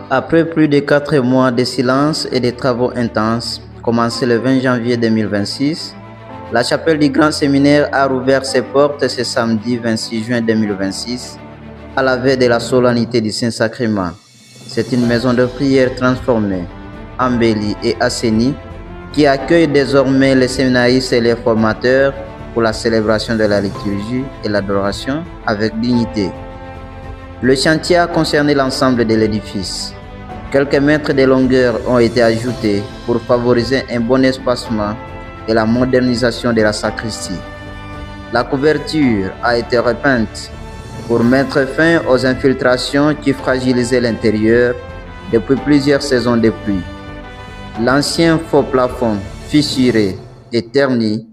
Après plus de 4 mois de silence et de travaux intenses, commencés le 20 janvier 2026, la chapelle du Grand Séminaire a rouvert ses portes ce samedi 26 juin 2026, à la veille de la solennité du Saint-Sacrement. C'est une maison de prière transformée, embellie et assainie, qui accueille désormais les séminaristes et les formateurs pour la célébration de la liturgie et l'adoration avec dignité. Le chantier a concerné l'ensemble de l'édifice. Quelques mètres de longueur ont été ajoutés pour favoriser un bon espacement et la modernisation de la sacristie. La couverture a été repeinte pour mettre fin aux infiltrations qui fragilisaient l'intérieur depuis plusieurs saisons de pluie. L'ancien faux plafond, fissuré et terni,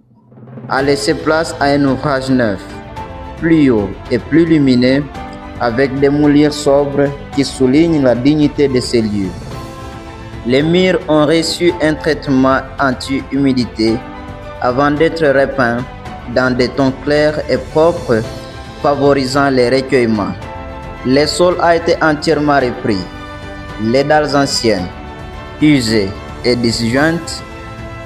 a laissé place à un ouvrage neuf, plus haut et plus lumineux, avec des moulures sobres qui soulignent la dignité de ces lieux. Les murs ont reçu un traitement anti-humidité avant d'être repeints dans des tons clairs et propres, favorisant les recueillements. Le sol a été entièrement repris. Les dalles anciennes, usées et disjointes,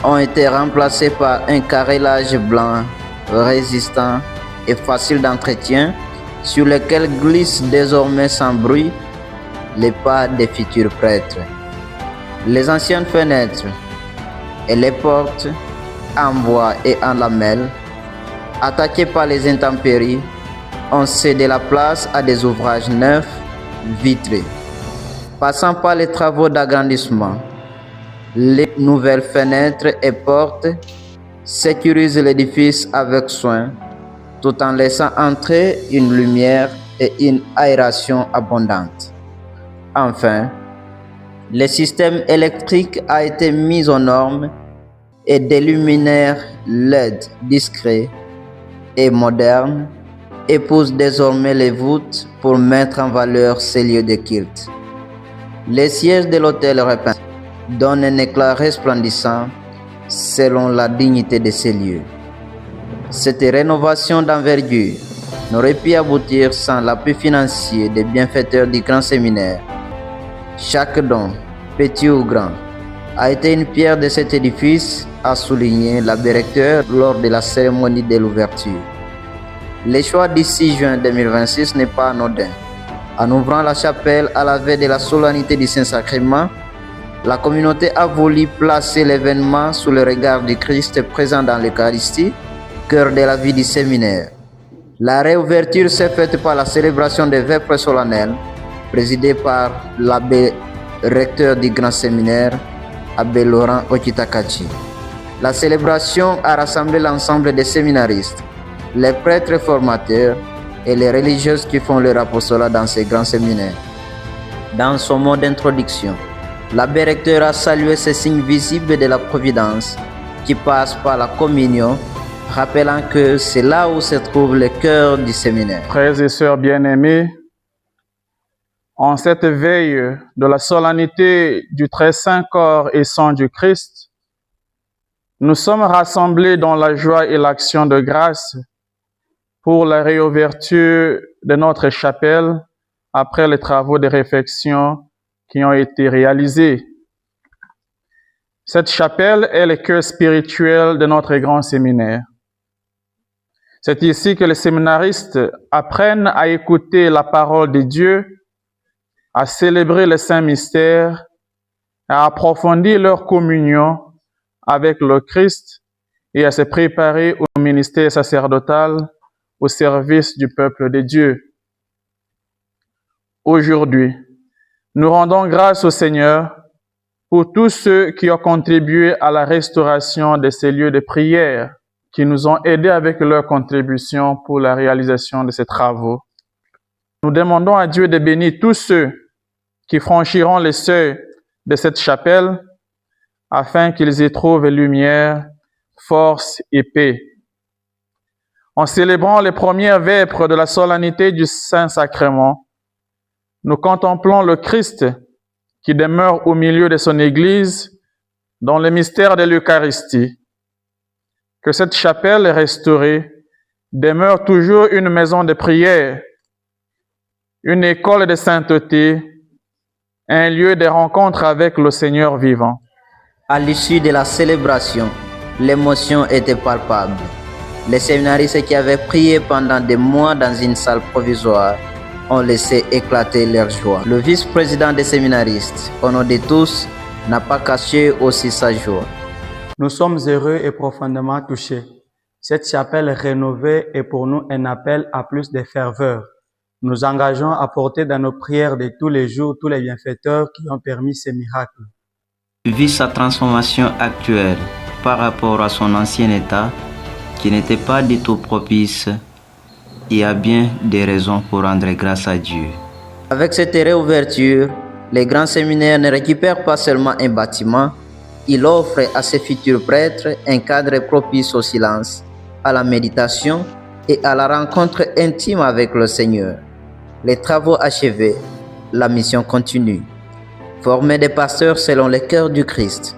ont été remplacées par un carrelage blanc résistant et facile d'entretien, sur lequel glissent désormais sans bruit les pas des futurs prêtres. Les anciennes fenêtres et les portes en bois et en lamelles, attaquées par les intempéries, ont cédé la place à des ouvrages neufs, vitrés. Passant par les travaux d'agrandissement, les nouvelles fenêtres et portes sécurisent l'édifice avec soin, tout en laissant entrer une lumière et une aération abondante. Enfin, le système électrique a été mis aux normes et des luminaires LED discrets et modernes épousent désormais les voûtes pour mettre en valeur ces lieux de culte. Les sièges de l'autel repeint donnent un éclat resplendissant selon la dignité de ces lieux. Cette rénovation d'envergure n'aurait pu aboutir sans l'appui financier des bienfaiteurs du Grand Séminaire. Chaque don, petit ou grand, a été une pierre de cet édifice, a souligné l'abbé recteur lors de la cérémonie de l'ouverture. Le choix du 6 juin 2026 n'est pas anodin. En ouvrant la chapelle à la veille de la solennité du Saint-Sacrement, la communauté a voulu placer l'événement sous le regard du Christ présent dans l'Eucharistie, cœur de la vie du séminaire. La réouverture s'est faite par la célébration des vêpres solennelles, présidée par l'abbé recteur du Grand Séminaire, abbé Laurent Okitakachi. La célébration a rassemblé l'ensemble des séminaristes, les prêtres formateurs et les religieuses qui font leur apostolat dans ces grands séminaires. Dans son mot d'introduction, l'abbé recteur a salué ces signes visibles de la providence qui passent par la communion, rappelant que c'est là où se trouve le cœur du séminaire. Frères et sœurs bien-aimés, en cette veille de la solennité du très saint corps et sang du Christ, nous sommes rassemblés dans la joie et l'action de grâce pour la réouverture de notre chapelle après les travaux de réfection qui ont été réalisés. Cette chapelle est le cœur spirituel de notre grand séminaire. C'est ici que les séminaristes apprennent à écouter la parole de Dieu, à célébrer les saints mystères, à approfondir leur communion avec le Christ et à se préparer au ministère sacerdotal au service du peuple de Dieu. Aujourd'hui, nous rendons grâce au Seigneur pour tous ceux qui ont contribué à la restauration de ces lieux de prière, qui nous ont aidés avec leur contribution pour la réalisation de ces travaux. Nous demandons à Dieu de bénir tous ceux qui franchiront les seuils de cette chapelle afin qu'ils y trouvent lumière, force et paix. En célébrant les premières vêpres de la solennité du Saint-Sacrement, nous contemplons le Christ qui demeure au milieu de son Église dans le mystère de l'Eucharistie. Que cette chapelle restaurée demeure toujours une maison de prière, une école de sainteté, un lieu de rencontre avec le Seigneur vivant. À l'issue de la célébration, l'émotion était palpable. Les séminaristes qui avaient prié pendant des mois dans une salle provisoire ont laissé éclater leur joie. Le vice-président des séminaristes, au nom de tous, n'a pas caché aussi sa joie. Nous sommes heureux et profondément touchés. Cette chapelle rénovée est pour nous un appel à plus de ferveur. Nous engageons à porter dans nos prières de tous les jours tous les bienfaiteurs qui ont permis ces miracles. Vu sa transformation actuelle par rapport à son ancien état, qui n'était pas du tout propice, il y a bien des raisons pour rendre grâce à Dieu. Avec cette réouverture, les grands séminaires ne récupèrent pas seulement un bâtiment, il offre à ses futurs prêtres un cadre propice au silence, à la méditation et à la rencontre intime avec le Seigneur. Les travaux achevés, la mission continue. Former des pasteurs selon le cœur du Christ.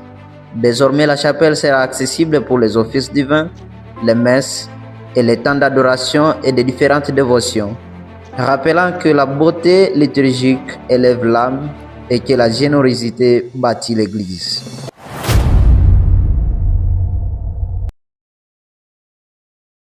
Désormais, la chapelle sera accessible pour les offices divins, les messes et les temps d'adoration et de différentes dévotions, rappelant que la beauté liturgique élève l'âme et que la générosité bâtit l'Église.